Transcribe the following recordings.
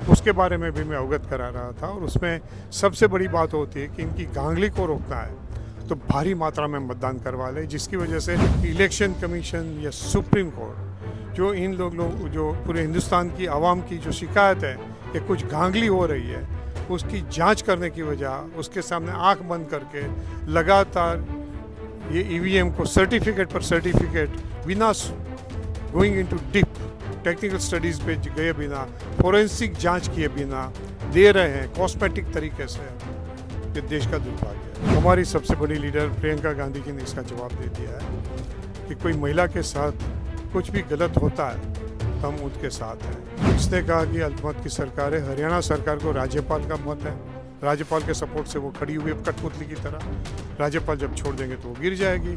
उसके बारे में भी मैं अवगत करा रहा था। और उसमें सबसे बड़ी बात होती है कि इनकी गांगली को रोकना है तो भारी मात्रा में मतदान करवा ले, जिसकी वजह से इलेक्शन कमीशन या सुप्रीम कोर्ट जो इन लोग जो पूरे हिंदुस्तान की आवाम की जो शिकायत है कि कुछ गांगली हो रही है, उसकी जांच करने की वजह उसके सामने आंख बंद करके लगातार ये ईवीएम को सर्टिफिकेट पर सर्टिफिकेट बिना going into deep technical studies पे गए बिना, फोरेंसिक जांच किए बिना दे रहे हैं कॉस्मेटिक तरीके से। ये देश का दुर्भाग्य है। हमारी सबसे बड़ी लीडर प्रियंका गांधी जी ने इसका जवाब दे दिया है कि कोई महिला के साथ कुछ भी गलत होता है तो हम उनके साथ हैं। इसने कहा कि अल्पमत की सरकार है, हरियाणा सरकार को राज्यपाल का मत है, राज्यपाल के सपोर्ट से वो खड़ी हुई है कठपुतली की तरह। राज्यपाल जब छोड़ देंगे तो वो गिर जाएगी।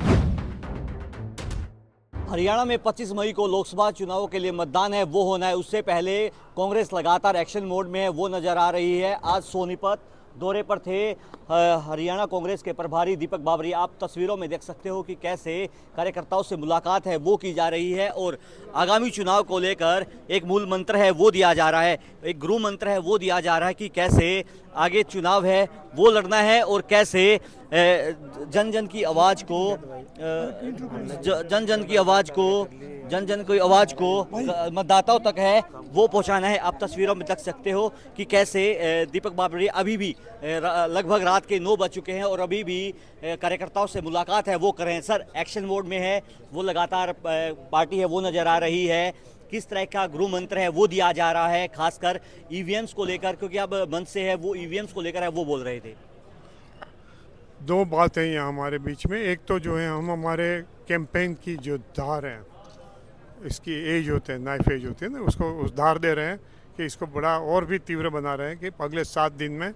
हरियाणा में 25 मई को लोकसभा चुनावों के लिए मतदान है, वो होना है। उससे पहले कांग्रेस लगातार एक्शन मोड में है, वो नज़र आ रही है। आज सोनीपत दौरे पर थे हरियाणा कांग्रेस के प्रभारी दीपक बाबरी। आप तस्वीरों में देख सकते हो कि कैसे कार्यकर्ताओं से मुलाकात है वो की जा रही है और आगामी चुनाव को लेकर एक मूल मंत्र है वो दिया जा रहा है, एक गुरु मंत्र है वो दिया जा रहा है कि कैसे आगे चुनाव है वो लड़ना है और कैसे जन जन की आवाज़ को जन जन की आवाज़ को मतदाताओं तक है वो पहुंचाना है। आप तस्वीरों में देख सकते हो कि कैसे दीपक बाबरी अभी भी लगभग रात के 9 बज चुके हैं और अभी भी कार्यकर्ताओं से मुलाकात है वो कर रहे हैं। सर, एक्शन मोड में है वो, लगातार पार्टी है वो नज़र आ रही है। किस तरह का गृह मंत्र है वो दिया जा रहा है, खासकर ईवीएम्स को लेकर, क्योंकि अब मंच से है वो ईवीएम्स को लेकर है वो बोल रहे थे। दो बातें यहाँ हमारे बीच में। एक तो जो है हम हमारे कैंपेन की जो धार है, इसकी एज होते हैं, नाइफ एज होती है ना, उसको उस धार दे रहे हैं कि इसको बड़ा और भी तीव्र बना रहे हैं कि अगले 7 दिन में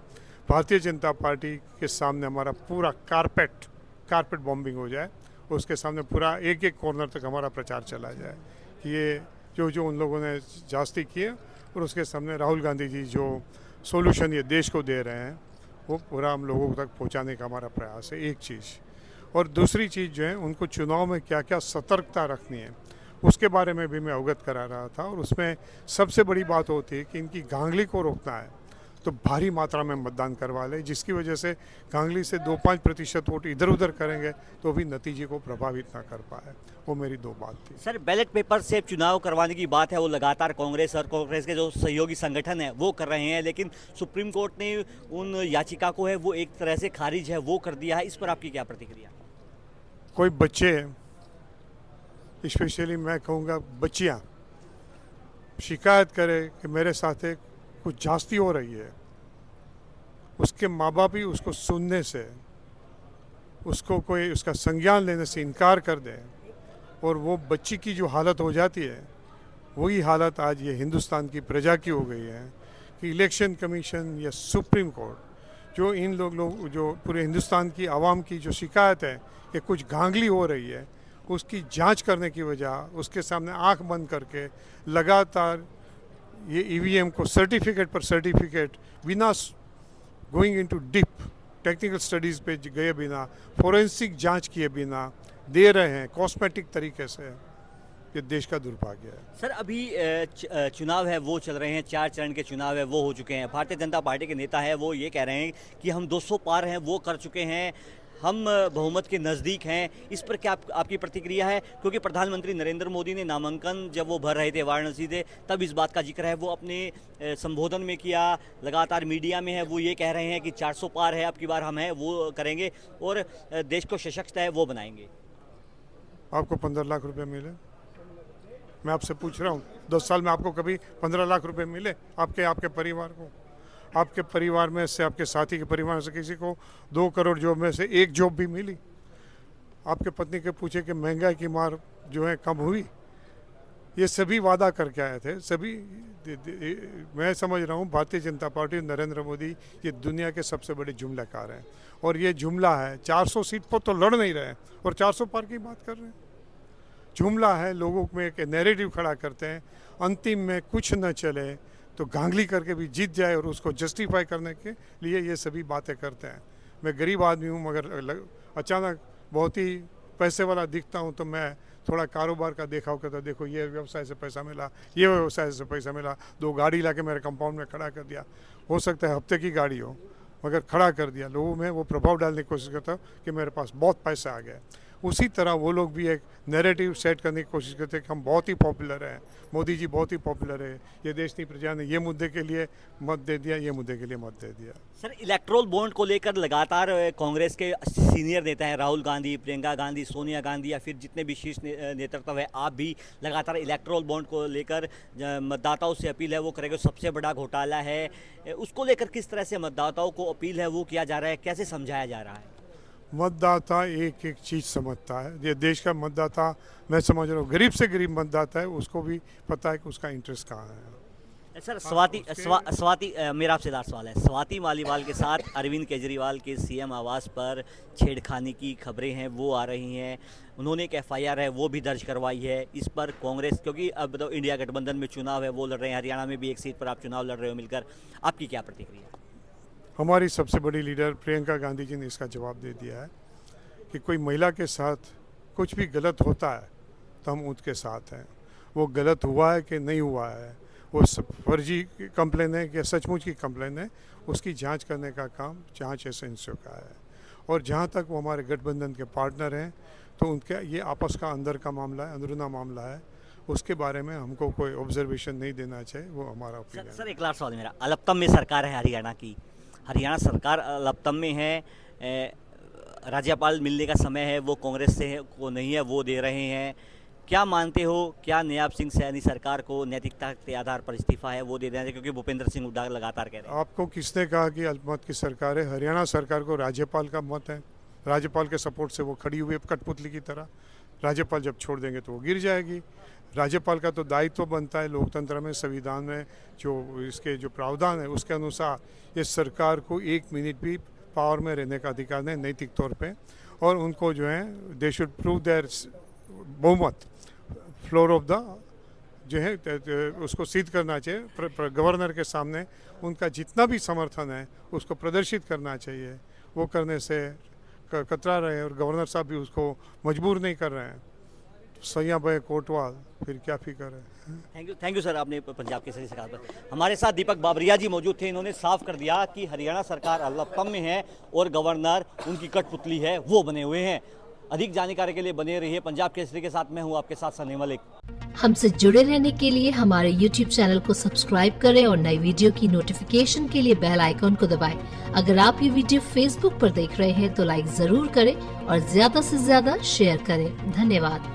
भारतीय जनता पार्टी के सामने हमारा पूरा कारपेट बॉम्बिंग हो जाए। उसके सामने पूरा एक एक कॉर्नर तक हमारा प्रचार चला जाए कि ये जो उन लोगों ने जास्ती किए, और उसके सामने राहुल गांधी जी जो सॉल्यूशन ये देश को दे रहे हैं वो पूरा हम लोगों तक पहुंचाने का हमारा प्रयास है, एक चीज़। और दूसरी चीज़ जो है, उनको चुनाव में क्या क्या सतर्कता रखनी है उसके बारे में भी मैं अवगत करा रहा था। और उसमें सबसे बड़ी बात होती है कि इनकी गांगली को रोकना है तो भारी मात्रा में मतदान करवा ले, जिसकी वजह से गांगली से 2-5% वोट इधर उधर करेंगे तो भी नतीजे को प्रभावित ना कर पाए। वो मेरी 2 बात थी। सर, बैलेट पेपर से चुनाव करवाने की बात है वो लगातार कांग्रेस और कांग्रेस के जो सहयोगी संगठन है वो कर रहे हैं, लेकिन सुप्रीम कोर्ट ने उन याचिका को है वो एक तरह से खारिज है वो कर दिया है। इस पर आपकी क्या प्रतिक्रिया? कोई बच्चे, स्पेशली मैं कहूँगा बच्चियाँ, शिकायत करे कि मेरे साथ एक कुछ जास्ती हो रही है, उसके माँ बाप ही उसको सुनने से, उसको कोई उसका संज्ञान लेने से इनकार कर दे और वो बच्ची की जो हालत हो जाती है वही हालत आज ये हिंदुस्तान की प्रजा की हो गई है कि इलेक्शन कमीशन या सुप्रीम कोर्ट जो इन लोग जो पूरे हिंदुस्तान की आवाम की जो शिकायत है कि कुछ गांगली हो रही है, उसकी जांच करने की वजह उसके सामने आंख बंद करके लगातार ये ईवीएम को सर्टिफिकेट पर सर्टिफिकेट बिना going into deep technical studies पे गए बिना, फोरेंसिक जांच किए बिना दे रहे हैं कॉस्मेटिक तरीके से। ये देश का दुर्भाग्य है। सर, अभी चुनाव है वो चल रहे हैं, 4 चरण के चुनाव है वो हो चुके हैं। भारतीय जनता पार्टी के नेता है वो ये कह रहे हैं कि हम 200 पार हैं वो कर चुके हैं, हम बहुमत के नज़दीक हैं। इस पर क्या आपकी प्रतिक्रिया है? क्योंकि प्रधानमंत्री नरेंद्र मोदी ने नामांकन जब वो भर रहे थे वाराणसी से, तब इस बात का जिक्र है वो अपने संबोधन में किया, लगातार मीडिया में है वो ये कह रहे हैं कि 400 पार है, अब की बार हम है वो करेंगे और देश को सशक्त है वो बनाएंगे। आपको 15 लाख रुपए मिले? मैं आपसे पूछ रहा हूँ, 10 साल में आपको कभी 15 लाख रुपए मिले? आपके परिवार को, आपके परिवार में से, आपके साथी के परिवार से किसी को 2 करोड़ जॉब में से 1 जॉब भी मिली? आपके पत्नी के पूछे कि महंगाई की मार जो है कम हुई? ये सभी वादा करके आए थे सभी। मैं समझ रहा हूँ भारतीय जनता पार्टी, नरेंद्र मोदी ये दुनिया के सबसे बड़े जुमलाकार हैं और ये जुमला है। 400 सीट पर तो लड़ नहीं रहे और 400 पार की बात कर रहे हैं। जुमला है, लोगों में एक नैरेटिव खड़ा करते हैं, अंतिम में कुछ न चले तो गांगली करके भी जीत जाए और उसको जस्टिफाई करने के लिए ये सभी बातें करते हैं। मैं गरीब आदमी हूँ, मगर अचानक बहुत ही पैसे वाला दिखता हूँ तो मैं थोड़ा कारोबार का देखा हो कहता देखो ये व्यवसाय से पैसा मिला, ये व्यवसाय से पैसा मिला, 2 गाड़ी ला के मेरे कंपाउंड में खड़ा कर दिया। हो सकता है हफ्ते की गाड़ी हो, मगर खड़ा कर दिया। लोगों में वो प्रभाव डालने की कोशिश करता कि मेरे पास बहुत पैसा आ गया। उसी तरह वो लोग भी एक नैरेटिव सेट करने की कोशिश करते हैं कि हम बहुत ही पॉपुलर हैं, मोदी जी बहुत ही पॉपुलर है, ये देश की प्रजा ने ये मुद्दे के लिए मत दे दिया, ये मुद्दे के लिए मत दे दिया। सर, इलेक्ट्रोल बॉन्ड को लेकर लगातार कांग्रेस के सीनियर नेता हैं, राहुल गांधी, प्रियंका गांधी, सोनिया गांधी या फिर जितने भी शीर्ष नेतृत्व है, आप भी लगातार इलेक्ट्रोल बॉन्ड को लेकर मतदाताओं से अपील है वो करेंगे, सबसे बड़ा घोटाला है, उसको लेकर किस तरह से मतदाताओं को अपील है वो किया जा रहा है, कैसे समझाया जा रहा है? मतदाता एक एक चीज़ समझता है। ये देश का मतदाता, मैं समझ रहा हूँ गरीब से गरीब मतदाता है, उसको भी पता है कि उसका इंटरेस्ट कहाँ है। सर, स्वाति मेरा आपसे लास्ट सवाल है। स्वाति मालीवाल के साथ अरविंद केजरीवाल के सीएम आवास पर छेड़खानी की खबरें हैं वो आ रही हैं, उन्होंने एक एफआईआर है वो भी दर्ज करवाई है। इस पर कांग्रेस, क्योंकि अब तो इंडिया गठबंधन में चुनाव है वो लड़ रहे हैं, हरियाणा में भी एक सीट पर आप चुनाव लड़ रहे हो मिलकर, आपकी क्या प्रतिक्रिया? हमारी सबसे बड़ी लीडर प्रियंका गांधी जी ने इसका जवाब दे दिया है कि कोई महिला के साथ कुछ भी गलत होता है तो हम उसके साथ हैं। वो गलत हुआ है कि नहीं हुआ है, वो फर्जी कंप्लेन है कि सचमुच की कंप्लेन है, उसकी जांच करने का काम जांच एजेंसियों का है। और जहां तक वो हमारे गठबंधन के पार्टनर हैं तो उनके ये आपस का अंदर का मामला है, अंदरूना मामला है, उसके बारे में हमको कोई ऑब्जर्वेशन नहीं देना चाहिए, वो हमारा ओपिनियन है। सर, एक लास्ट सवाल है मेरा। अलपतम में सरकार है हरियाणा की, हरियाणा सरकार अलपतम में है, राज्यपाल मिलने का समय है वो कांग्रेस से है वो नहीं है, वो दे रहे हैं। क्या मानते हो, क्या नयाब सिंह सैनी सरकार को नैतिकता के आधार पर इस्तीफा है वो दे देना चाहिए, क्योंकि भूपेंद्र सिंह हुड्डा लगातार कह रहे हैं? आपको किसने कहा कि अल्पमत की सरकार है? हरियाणा सरकार को राज्यपाल का मत है, राज्यपाल के सपोर्ट से वो खड़ी हुई है कठपुतली की तरह। राज्यपाल जब छोड़ देंगे तो वो गिर जाएगी। राज्यपाल का तो दायित्व बनता है लोकतंत्र में, संविधान में जो इसके जो प्रावधान है उसके अनुसार इस सरकार को 1 मिनट भी पावर में रहने का अधिकार नहीं नैतिक तौर पे, और उनको जो है दे शुड प्रूव देयर बहुमत, फ्लोर ऑफ द जो है उसको सिद्ध करना चाहिए गवर्नर के सामने। उनका जितना भी समर्थन है उसको प्रदर्शित करना चाहिए। वो करने से कतरा रहे और गवर्नर साहब भी उसको मजबूर नहीं कर रहे हैं। सैया भाई कोटवाल फिर क्या फिक्र है। थैंक यू सर, आपने पंजाब केसरी से कहा। हमारे साथ दीपक बाबरिया जी मौजूद थे, इन्होंने साफ कर दिया कि हरियाणा सरकार अलपतम में है और गवर्नर उनकी कठपुतली है वो बने हुए हैं। अधिक जानकारी के लिए बने रहिए पंजाब केसरी के साथ। मैं हूँ आपके साथ सनी मलिक। हमसे जुड़े रहने के लिए हमारे YouTube चैनल को सब्सक्राइब करें और नई वीडियो की नोटिफिकेशन के लिए बेल आइकॉन को दबाएं। अगर आप ये वीडियो Facebook पर देख रहे हैं तो लाइक जरूर करें और ज्यादा से ज्यादा शेयर करें। धन्यवाद।